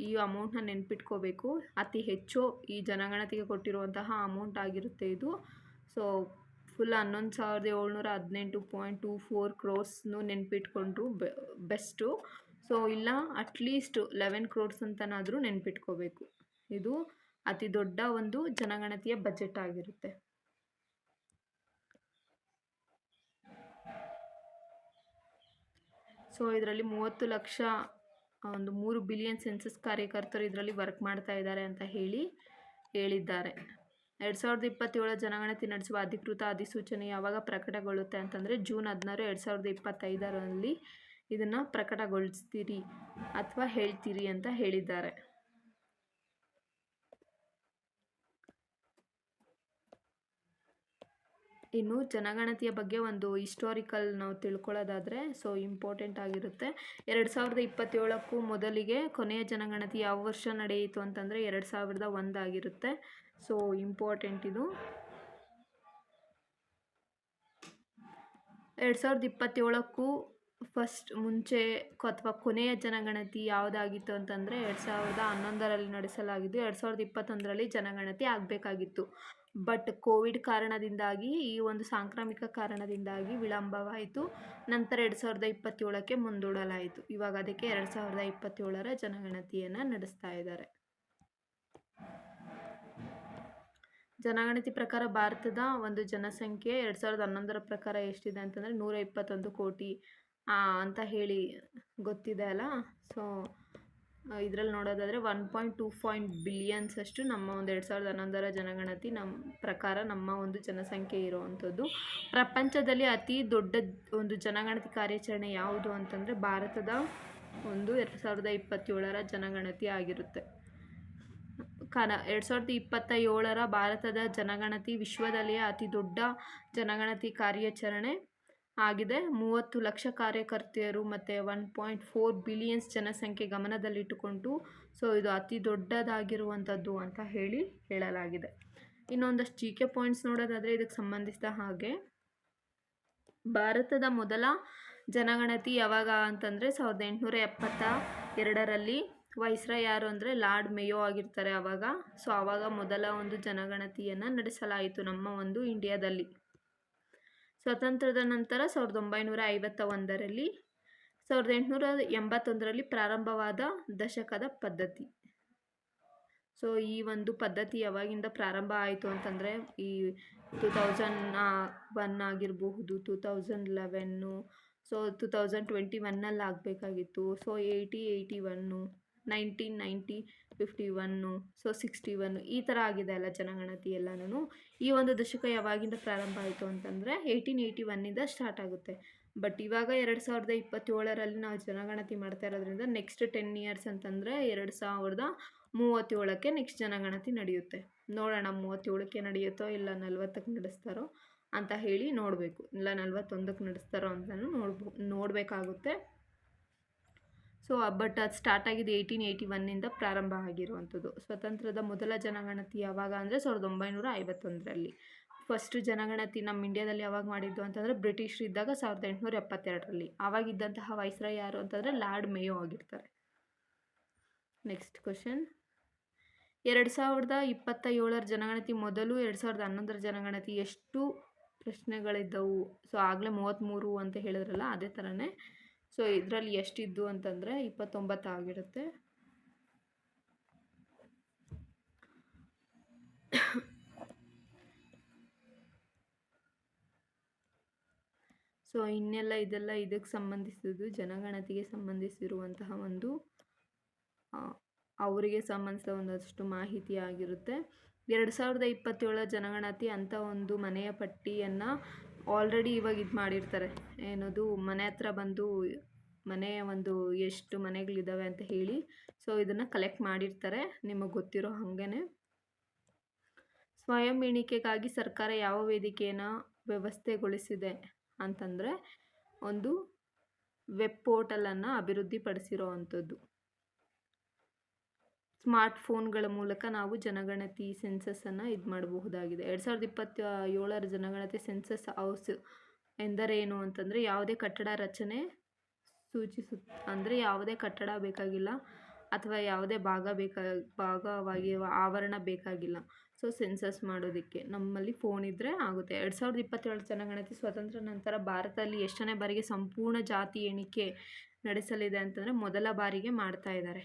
ಈ ಅಮೌಂಟ್ನ ನೆನ್ಪಿಟ್ಕೋಬೇಕು. ಅತಿ ಹೆಚ್ಚು ಈ ಜನಗಣತಿಗೆ ಕೊಟ್ಟಿರುವಂತಹ ಅಮೌಂಟ್ ಆಗಿರುತ್ತೆ ಇದು. ಸೊ ಫುಲ್ 11,718.24 ಕ್ರೋರ್ಸ್ನು ನೆನ್ಪಿಟ್ಕೊಂಡ್ರು ಬೆಸ್ಟು. ಸೊ ಇಲ್ಲ ಅಟ್ಲೀಸ್ಟ್ 11 ಕ್ರೋರ್ಸ್ ಅಂತನಾದರೂ ನೆನ್ಪಿಟ್ಕೋಬೇಕು. ಇದು ಅತಿ ದೊಡ್ಡ ಒಂದು ಜನಗಣತಿಯ ಬಜೆಟ್ ಆಗಿರುತ್ತೆ. ಸೊ ಇದರಲ್ಲಿ 30 ಲಕ್ಷ ಒಂದು 3 ಬಿಲಿಯನ್ ಸೆನ್ಸಸ್ ಕಾರ್ಯಕರ್ತರು ಇದರಲ್ಲಿ ವರ್ಕ್ ಮಾಡ್ತಾ ಇದ್ದಾರೆ ಅಂತ ಹೇಳಿದ್ದಾರೆ. 2027 ಜನಗಣತಿ ನಡೆಸುವ ಅಧಿಕೃತ ಅಧಿಸೂಚನೆ ಯಾವಾಗ ಪ್ರಕಟಗೊಳ್ಳುತ್ತೆ ಅಂತಂದರೆ ಜೂನ್ 16, 2025ರಲ್ಲಿ ಇದನ್ನು ಪ್ರಕಟಗೊಳಿಸ್ತೀರಿ ಅಥವಾ ಹೇಳ್ತೀರಿ ಅಂತ ಹೇಳಿದ್ದಾರೆ. ಇನ್ನು ಜನಗಣತಿಯ ಬಗ್ಗೆ ಒಂದು ಹಿಸ್ಟಾರಿಕಲ್ ನಾವು ತಿಳ್ಕೊಳ್ಳೋದಾದರೆ ಸೊ ಇಂಪಾರ್ಟೆಂಟ್ ಆಗಿರುತ್ತೆ. 2027ಕ್ಕೂ ಮೊದಲಿಗೆ ಕೊನೆಯ ಜನಗಣತಿ ಯಾವ ವರ್ಷ ನಡೆಯಿತು ಅಂತಂದರೆ 2001 ಆಗಿರುತ್ತೆ. ಸೊ ಇಂಪಾರ್ಟೆಂಟ್ ಇದು. 2027ಕ್ಕೂ ಫಸ್ಟ್ ಮುಂಚೆ ಅಥವಾ ಕೊನೆಯ ಜನಗಣತಿ ಯಾವುದಾಗಿತ್ತು ಅಂತಂದರೆ 2011ರಲ್ಲಿ ನಡೆಸಲಾಗಿದ್ದು 2021ರಲ್ಲಿ ಜನಗಣತಿ ಆಗಬೇಕಾಗಿತ್ತು. ಬಟ್ ಕೋವಿಡ್ ಕಾರಣದಿಂದಾಗಿ ಈ ಒಂದು ಸಾಂಕ್ರಾಮಿಕ ಕಾರಣದಿಂದಾಗಿ ವಿಳಂಬವಾಯಿತು. ನಂತರ 2027ಕ್ಕೆ ಮುಂದೂಡಲಾಯಿತು. ಇವಾಗ ಅದಕ್ಕೆ 2027ರ ಜನಗಣತಿಯನ್ನು ನಡೆಸ್ತಾ ಇದ್ದಾರೆ. ಜನಗಣತಿ ಪ್ರಕಾರ ಭಾರತದ ಒಂದು ಜನಸಂಖ್ಯೆ 2011ರ ಪ್ರಕಾರ ಎಷ್ಟಿದೆ ಅಂತಂದರೆ 121 ಕೋಟಿ ಅಂತ ಹೇಳಿ ಗೊತ್ತಿದೆ ಅಲ್ಲ. ಸೊ ಇದರಲ್ಲಿ ನೋಡೋದಾದರೆ 1.25 ಬಿಲಿಯನ್ಸ್ ಅಷ್ಟು ನಮ್ಮ ಒಂದು 2011ರ ಜನಗಣತಿ ನಮ್ಮ ಪ್ರಕಾರ ನಮ್ಮ ಒಂದು ಜನಸಂಖ್ಯೆ ಇರುವಂಥದ್ದು. ಪ್ರಪಂಚದಲ್ಲಿ ಅತಿ ದೊಡ್ಡ ಒಂದು ಜನಗಣತಿ ಕಾರ್ಯಾಚರಣೆ ಯಾವುದು ಅಂತಂದರೆ ಭಾರತದ ಒಂದು 2027ರ ಜನಗಣತಿ ಆಗಿರುತ್ತೆ. 2027ರ ಭಾರತದ ಜನಗಣತಿ ವಿಶ್ವದಲ್ಲಿಯೇ ಅತಿ ದೊಡ್ಡ ಜನಗಣತಿ ಕಾರ್ಯಾಚರಣೆ ಆಗಿದೆ. 30 ಲಕ್ಷ ಕಾರ್ಯಕರ್ತೆಯರು ಮತ್ತು 1.4 ಬಿಲಿಯನ್ಸ್ ಜನಸಂಖ್ಯೆ ಗಮನದಲ್ಲಿಟ್ಟುಕೊಂಡು ಸೊ ಇದು ಅತಿ ದೊಡ್ಡದಾಗಿರುವಂಥದ್ದು ಅಂತ ಹೇಳಲಾಗಿದೆ. ಇನ್ನೊಂದಷ್ಟು GK ಪಾಯಿಂಟ್ಸ್ ನೋಡೋದಾದರೆ ಇದಕ್ಕೆ ಸಂಬಂಧಿಸಿದ ಹಾಗೆ ಭಾರತದ ಮೊದಲ ಜನಗಣತಿ ಯಾವಾಗ ಅಂತಂದರೆ 1872ರಲ್ಲಿ ವೈಸ್ರಾಯ್ ಯಾರು ಅಂದರೆ ಲಾರ್ಡ್ ಮೇಯೋ ಆಗಿರ್ತಾರೆ ಆವಾಗ. ಸೊ ಆವಾಗ ಮೊದಲ ಒಂದು ಜನಗಣತಿಯನ್ನು ನಡೆಸಲಾಯಿತು ನಮ್ಮ ಒಂದು ಇಂಡಿಯಾದಲ್ಲಿ. ಸ್ವಾತಂತ್ರ್ಯದ ನಂತರ 1951ರಲ್ಲಿ 1881ರಲ್ಲಿ ಪ್ರಾರಂಭವಾದ ದಶಕದ ಪದ್ಧತಿ. ಸೊ ಈ ಒಂದು ಪದ್ಧತಿ ಯಾವಾಗಿಂದ ಪ್ರಾರಂಭ ಆಯಿತು ಅಂತಂದರೆ ಈ 2001 ಆಗಿರಬಹುದು, 2011, ಸೊ 2021ನಲ್ಲಿ ಆಗಬೇಕಾಗಿತ್ತು. ಸೊ 81, 1990, 51, ಸೊ 61 ಈ ಥರ ಆಗಿದೆ ಅಲ್ಲ ಜನಗಣತಿ ಎಲ್ಲನೂ. ಈ ಒಂದು ದಶಕ ಯಾವಾಗಿಂದ ಪ್ರಾರಂಭ ಆಯಿತು ಅಂತಂದರೆ 1881ನಿಂದ ಸ್ಟಾರ್ಟ್ ಆಗುತ್ತೆ. ಬಟ್ ಇವಾಗ 2027ರಲ್ಲಿ ನಾವು ಜನಗಣತಿ ಮಾಡ್ತಾ ಇರೋದ್ರಿಂದ ನೆಕ್ಸ್ಟ್ 10 ಇಯರ್ಸ್ ಅಂತಂದರೆ 2037ಕ್ಕೆ ನೆಕ್ಸ್ಟ್ ಜನಗಣತಿ ನಡೆಯುತ್ತೆ. ನೋಡೋಣ 37ಕ್ಕೆ ನಡೆಯುತ್ತೋ ಇಲ್ಲ 40ಕ್ಕೆ ನಡೆಸ್ತಾರೋ ಅಂತ ಹೇಳಿ ನೋಡಬೇಕು. ಇಲ್ಲ 41ಕ್ಕೆ ನಡೆಸ್ತಾರೋ ಅಂತಲೂ ನೋಡಬೇಕಾಗುತ್ತೆ. ಸೊ ಬಟ್ ಅದು ಸ್ಟಾರ್ಟ್ ಆಗಿದ್ದು 1881ನಿಂದ ಪ್ರಾರಂಭ ಆಗಿರುವಂಥದ್ದು. ಸ್ವಾತಂತ್ರ್ಯದ ಮೊದಲ ಜನಗಣತಿ ಯಾವಾಗ ಅಂದರೆ 1951ರಲ್ಲಿ. ಫಸ್ಟ್ ಜನಗಣತಿ ನಮ್ಮ ಇಂಡಿಯಾದಲ್ಲಿ ಯಾವಾಗ ಮಾಡಿದ್ದು ಅಂತಂದರೆ ಬ್ರಿಟಿಷರು ಇದ್ದಾಗ 1872ರಲ್ಲಿ. ಆವಾಗಿದ್ದಂತಹ ವೈಸ್ರಾಯ್ ಯಾರು ಅಂತಂದರೆ ಲಾರ್ಡ್ ಮೇಯೋ ಆಗಿರ್ತಾರೆ. ನೆಕ್ಸ್ಟ್ ಕ್ವಶನ್, 2027ರ ಜನಗಣತಿ ಮೊದಲು 2011ರ ಜನಗಣತಿ ಎಷ್ಟು ಪ್ರಶ್ನೆಗಳಿದ್ದವು? ಸೊ ಆಗಲೇ 33 ಅಂತ ಹೇಳಿದ್ರಲ್ಲ ಅದೇ ಥರನೇ. ಸೊ ಇದರಲ್ಲಿ ಎಷ್ಟಿದ್ದು ಅಂತಂದರೆ 29 ಆಗಿರುತ್ತೆ. ಸೊ ಇನ್ನೆಲ್ಲ ಇದೆಲ್ಲ ಇದಕ್ಕೆ ಸಂಬಂಧಿಸಿದ್ದು ಜನಗಣತಿಗೆ ಸಂಬಂಧಿಸಿರುವಂತಹ ಒಂದು ಅವರಿಗೆ ಸಂಬಂಧಿಸಿದ ಒಂದಷ್ಟು ಮಾಹಿತಿ ಆಗಿರುತ್ತೆ. 2027 ಜನಗಣತಿ ಅಂತ ಒಂದು ಮನೆಯ ಪಟ್ಟಿಯನ್ನು ಆಲ್ರೆಡಿ ಇವಾಗ ಇದು ಮಾಡಿರ್ತಾರೆ. ಏನದು ಮನೆ ಹತ್ರ ಬಂದು ಮನೆಯ ಒಂದು ಎಷ್ಟು ಮನೆಗಳಿದ್ದಾವೆ ಅಂತ ಹೇಳಿ ಸೊ ಇದನ್ನು ಕಲೆಕ್ಟ್ ಮಾಡಿರ್ತಾರೆ ನಿಮಗೆ ಗೊತ್ತಿರೋ ಹಾಗೇ. ಸ್ವಯಂ ಎಣಿಕೆಗಾಗಿ ಸರ್ಕಾರ ಯಾವ ವೇದಿಕೆಯನ್ನು ವ್ಯವಸ್ಥೆಗೊಳಿಸಿದೆ ಅಂತಂದರೆ ಒಂದು ವೆಬ್ ಪೋರ್ಟಲನ್ನು ಅಭಿವೃದ್ಧಿಪಡಿಸಿರೋ ಅಂಥದ್ದು. ಸ್ಮಾರ್ಟ್ಫೋನ್ಗಳ ಮೂಲಕ ನಾವು ಜನಗಣತಿ ಸೆನ್ಸಸ್ಸನ್ನು ಇದು ಮಾಡಬಹುದಾಗಿದೆ. 2027 ಜನಗಣತಿ ಸೆನ್ಸಸ್ ಹೌಸ್ ಎಂದರೇನು ಅಂತಂದರೆ ಯಾವುದೇ ಕಟ್ಟಡ ರಚನೆ ಅಂದರೆ ಯಾವುದೇ ಕಟ್ಟಡ ಬೇಕಾಗಿಲ್ಲ ಅಥವಾ ಯಾವುದೇ ಭಾಗವಾಗಿ ಆವರಣ ಬೇಕಾಗಿಲ್ಲ. ಸೊ ಸೆನ್ಸಸ್ ಮಾಡೋದಕ್ಕೆ ನಮ್ಮಲ್ಲಿ ಫೋನ್ ಇದ್ದರೆ ಆಗುತ್ತೆ. 2027 ಜನಗಣತಿ ಸ್ವಾತಂತ್ರ್ಯ ನಂತರ ಭಾರತದಲ್ಲಿ ಎಷ್ಟನೇ ಬಾರಿಗೆ ಸಂಪೂರ್ಣ ಜಾತಿ ಎಣಿಕೆ ನಡೆಸಲಿದೆ ಅಂತಂದರೆ ಮೊದಲ ಬಾರಿಗೆ ಮಾಡ್ತಾ ಇದ್ದಾರೆ.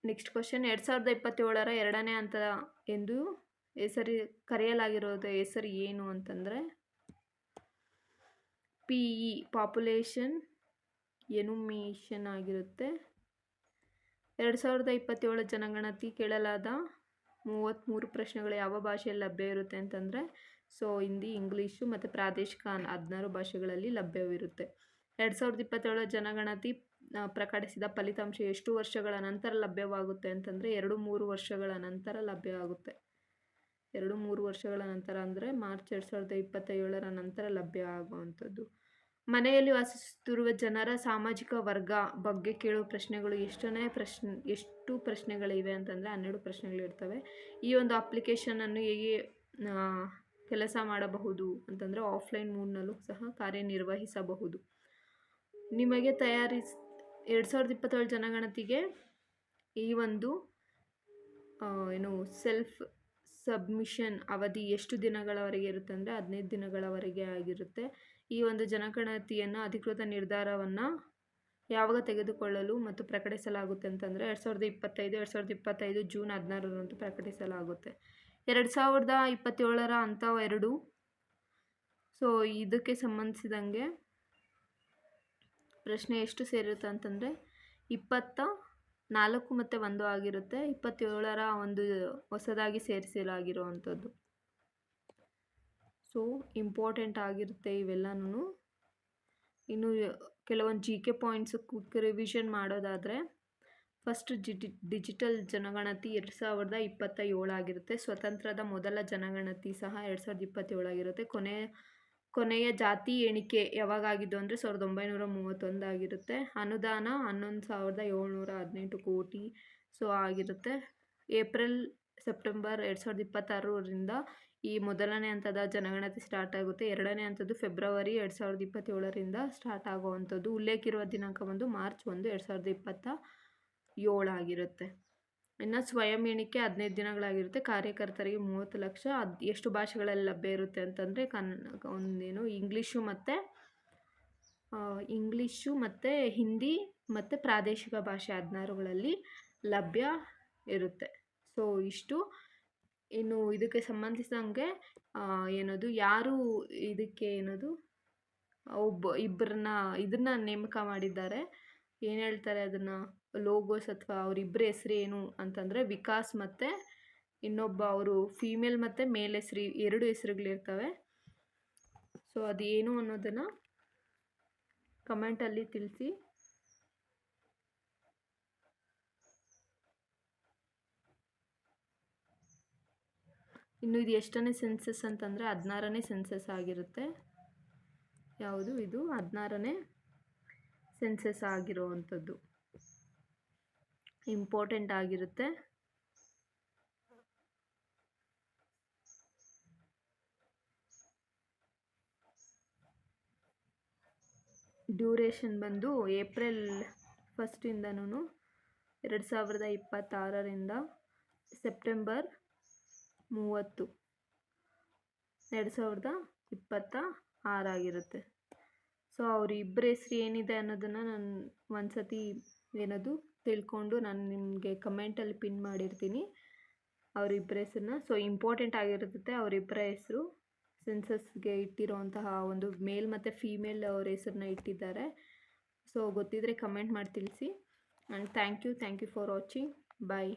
ನೆಕ್ಸ್ಟ್ ಕ್ವಶನ್, 2027 ಎರಡನೇ ಹಂತ ಎಂದು ಕರೆಯಲಾಗಿರೋದು ಹೆಸರು ಏನು ಅಂತಂದರೆ PE ಪಾಪ್ಯುಲೇಷನ್ ಎನುಮಿಷನ್ ಆಗಿರುತ್ತೆ. 2027 ಜನಗಣತಿ ಕೇಳಲಾದ 33 ಪ್ರಶ್ನೆಗಳು ಯಾವ ಭಾಷೆಯಲ್ಲಿ ಲಭ್ಯ ಇರುತ್ತೆ ಅಂತಂದರೆ ಸೊ ಹಿಂದಿ, ಇಂಗ್ಲೀಷು ಮತ್ತು ಪ್ರಾದೇಶಿಕ 16 ಭಾಷೆಗಳಲ್ಲಿ ಲಭ್ಯವಿರುತ್ತೆ. 2027 ಜನಗಣತಿ ಪ್ರಕಟಿಸಿದ ಫಲಿತಾಂಶ ಎಷ್ಟು ವರ್ಷಗಳ ನಂತರ ಲಭ್ಯವಾಗುತ್ತೆ ಅಂತಂದರೆ 2-3 ವರ್ಷಗಳ ನಂತರ ಲಭ್ಯವಾಗುತ್ತೆ. 2-3 ವರ್ಷಗಳ ನಂತರ ಅಂದರೆ ಮಾರ್ಚ್ 2027 ನಂತರ ಲಭ್ಯ ಆಗುವಂಥದ್ದು. ಮನೆಯಲ್ಲಿ ವಾಸಿಸುತ್ತಿರುವ ಜನರ ಸಾಮಾಜಿಕ ವರ್ಗ ಬಗ್ಗೆ ಕೇಳುವ ಪ್ರಶ್ನೆಗಳು ಎಷ್ಟು ಪ್ರಶ್ನೆಗಳಿವೆ ಅಂತಂದರೆ 12 ಪ್ರಶ್ನೆಗಳಿರ್ತವೆ. ಈ ಒಂದು ಅಪ್ಲಿಕೇಶನನ್ನು ಹೇಗೆ ಕೆಲಸ ಮಾಡಬಹುದು ಅಂತಂದರೆ ಆಫ್ಲೈನ್ ಮೋಡ್ನಲ್ಲೂ ಸಹ ಕಾರ್ಯನಿರ್ವಹಿಸಬಹುದು. ನಿಮಗೆ 2027 ಜನಗಣತಿಗೆ ಈ ಒಂದು ಸೆಲ್ಫ್ ಸಬ್ಮಿಷನ್ ಅವಧಿ ಎಷ್ಟು ದಿನಗಳವರೆಗೆ ಇರುತ್ತೆ ಅಂದರೆ 15 ದಿನಗಳವರೆಗೆ ಆಗಿರುತ್ತೆ. ಈ ಒಂದು ಜನಗಣತಿಯನ್ನು ಅಧಿಕೃತ ನಿರ್ಧಾರವನ್ನು ಯಾವಾಗ ತೆಗೆದುಕೊಳ್ಳಲು ಮತ್ತು ಪ್ರಕಟಿಸಲಾಗುತ್ತೆ ಅಂತಂದರೆ 2025 ಜೂನ್ 16ರಂದು ಪ್ರಕಟಿಸಲಾಗುತ್ತೆ. 2027 ಹಂತ 2 ಸೊ ಇದಕ್ಕೆ ಸಂಬಂಧಿಸಿದಂಗೆ ಪ್ರಶ್ನೆ ಎಷ್ಟು ಸೇರಿರುತ್ತೆ ಅಂತಂದರೆ 24 ಮತ್ತು 1 ಆಗಿರುತ್ತೆ. 27 ಒಂದು ಹೊಸದಾಗಿ ಸೇರಿಸಲಾಗಿರುವಂಥದ್ದು. ಸೊ ಇಂಪಾರ್ಟೆಂಟ್ ಆಗಿರುತ್ತೆ ಇವೆಲ್ಲನೂ. ಇನ್ನು ಕೆಲವೊಂದು GK ಪಾಯಿಂಟ್ಸು ಕ್ವಿಕ್ ರಿವಿಷನ್ ಮಾಡೋದಾದರೆ ಫಸ್ಟ್ ಡಿಜಿಟಲ್ ಜನಗಣತಿ 2027 ಆಗಿರುತ್ತೆ. ಸ್ವತಂತ್ರದ ಮೊದಲ ಜನಗಣತಿ ಸಹ 2027 ಆಗಿರುತ್ತೆ. ಕೊನೆಯ ಜಾತಿ ಎಣಿಕೆ ಯಾವಾಗಾಗಿದ್ದು ಅಂದರೆ 1931 ಆಗಿರುತ್ತೆ. ಅನುದಾನ 11,718 ಕೋಟಿ ಸೊ ಆಗಿರುತ್ತೆ. ಏಪ್ರಿಲ್-ಸೆಪ್ಟೆಂಬರ್ 2026ರಿಂದ ಈ ಮೊದಲನೇ ಹಂತದ ಜನಗಣತಿ ಸ್ಟಾರ್ಟ್ ಆಗುತ್ತೆ. ಎರಡನೇ ಹಂತದ್ದು ಫೆಬ್ರವರಿ 2027ರಿಂದ ಸ್ಟಾರ್ಟ್ ಆಗುವಂಥದ್ದು. ಉಲ್ಲೇಖಿರುವ ದಿನಾಂಕ ಬಂದು ಮಾರ್ಚ್ 1, 2027 ಆಗಿರುತ್ತೆ. ಇನ್ನು ಸ್ವಯಂ ಎಣಿಕೆ 15 ದಿನಗಳಾಗಿರುತ್ತೆ. ಕಾರ್ಯಕರ್ತರಿಗೆ 30 ಲಕ್ಷ. ಎಷ್ಟು ಭಾಷೆಗಳಲ್ಲಿ ಲಭ್ಯ ಇರುತ್ತೆ ಅಂತಂದರೆ ಇಂಗ್ಲೀಷು ಮತ್ತು ಹಿಂದಿ ಮತ್ತು ಪ್ರಾದೇಶಿಕ ಭಾಷೆ 16ಗಳಲ್ಲಿ ಲಭ್ಯ ಇರುತ್ತೆ. ಸೊ ಇಷ್ಟು. ಇನ್ನು ಇದಕ್ಕೆ ಸಂಬಂಧಿಸಿದಂಗೆ ಯಾರು ಇದಕ್ಕೆ ಇದನ್ನು ನೇಮಕ ಮಾಡಿದ್ದಾರೆ, ಏನು ಹೇಳ್ತಾರೆ ಅದನ್ನು ಲೋಗೋಸ್ ಅಥವಾ ಅವರಿಬ್ಬರ ಹೆಸರು ಏನು ಅಂತಂದರೆ ವಿಕಾಸ್ ಮತ್ತು ಇನ್ನೊಬ್ಬ ಅವರು ಫೀಮೇಲ್ ಮತ್ತು ಮೇಲ್ ಹೆಸರು 2 ಹೆಸರುಗಳಿರ್ತವೆ. ಸೊ ಅದೇನು ಅನ್ನೋದನ್ನು ಕಮೆಂಟಲ್ಲಿ ತಿಳಿಸಿ. ಇನ್ನು ಇದು ಎಷ್ಟನೇ ಸೆನ್ಸಸ್ ಅಂತಂದರೆ 16ನೇ ಸೆನ್ಸಸ್ ಆಗಿರುತ್ತೆ. ಯಾವುದು ಇದು 16ನೇ ಸೆನ್ಸಸ್ ಆಗಿರುವಂಥದ್ದು. ಇಂಪಾರ್ಟೆಂಟ್ ಆಗಿರುತ್ತೆ. ಡ್ಯೂರೇಷನ್ ಬಂದು ಏಪ್ರಿಲ್ 1ಇಂದನೂ 2026ರಿಂದ ಸೆಪ್ಟೆಂಬರ್ 30, 2026 ಆಗಿರುತ್ತೆ. ಸೊ ಅವರಿಬ್ಬರ ಹೆಸ್ರು ಏನಿದೆ ಅನ್ನೋದನ್ನು ನಾನು ಒಂದು ಸತಿ ತಿಳ್ಕೊಂಡು ನಾನು ನಿಮಗೆ ಕಮೆಂಟಲ್ಲಿ ಪಿನ್ ಮಾಡಿರ್ತೀನಿ ಅವರಿಬ್ಬರ ಹೆಸರನ್ನ. ಸೊ ಇಂಪಾರ್ಟೆಂಟ್ ಆಗಿರುತ್ತೆ ಅವರಿಬ್ಬರ ಹೆಸರು. ಸೆನ್ಸಸ್ಗೆ ಇಟ್ಟಿರೋಂತಹ ಒಂದು ಮೇಲ್ ಮತ್ತು ಫೀಮೇಲ್ ಅವ್ರ ಹೆಸರನ್ನ ಇಟ್ಟಿದ್ದಾರೆ. ಸೊ ಗೊತ್ತಿದ್ದರೆ ಕಮೆಂಟ್ ಮಾಡಿ ತಿಳಿಸಿ. And thank you for watching. Bye.